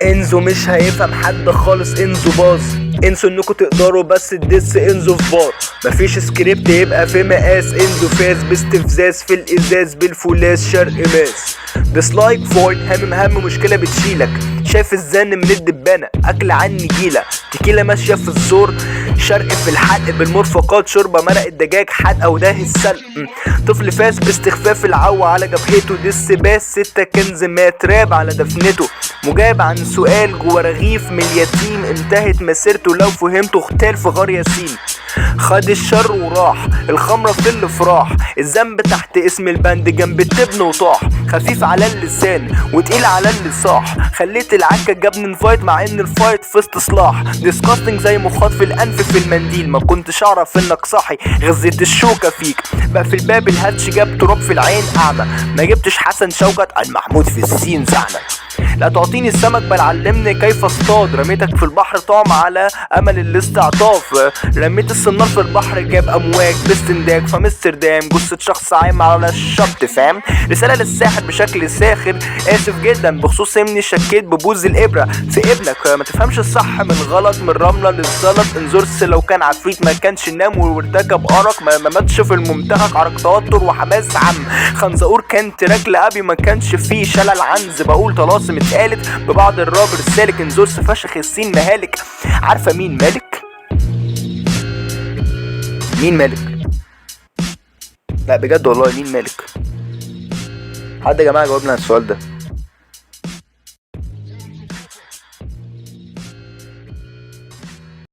انزو مش هيفهم حد خالص، انزو باظ. انسوا انكم تقدروا بس تدس انزو في بار. مفيش سكريبت يبقى في مقاس. انزو فاز باستفزاز في الازاز بالفولاذ شرق ماس. ديسلايك فويد هم مشكله بتشيلك. شايف الزن من الدبانه اكل عني جيله. تكيله ماشيه في الزور شرق في الحلق بالمرفقات. شوربه مرق الدجاج حد او ده السلق. طفل فاس باستخفاف العو على جبهته. دس باس 6 كنز مات راب على دفنته. مجاب عن سؤال جوا رغيف من اليتيم. انتهت مسيرته لو فهمته اغتال في غار ياسين. خد الشر وراح الخمرة في الافراح. الذنب تحت اسم البند جنب التبن وطاح. خفيف على اللسان وتقيل على اللي صاح. خليت العكة جابني انفايت مع ان الفايت في استصلاح. ديسكاستنج زي مخاط في الانف في المنديل. ما كنتش اعرف انك صاحي غزيت الشوكة فيك. بقى في الباب الهاتش جاب تراب في العين اعمى. ما جبتش حسن شوكت المحمود في السين زعنا. لا تعطيني السمك بل علمني كيف اصطاد. رميتك في البحر طعم على امل الاستعطاف. رميت السنار في البحر جاب امواج باستنداج. فامستردام جثة شخص عايم على الشط فاهم. رسالة للساحر بشكل ساخر. اسف جدا بخصوص اني شكيت ببوز الابرة في ابنك. ما تفهمش الصح من غلط من الرملة للزلط. انزورس لو كان عفريت ما كانش نام وارتكب ارق. ما ماتش في المنتهك عرق توتر وحماس عم. خنزقور كان تراك لابي ما كانش فيه شلل عنز. بقول طلاسم اتقالت ببعض الرابر السالك. انزورس فشخ السين مهالك. عارفة مين مالك؟ مين مالك؟ لا بجد والله مين مالك؟ حد يا جماعة جاوبنا على السؤال ده.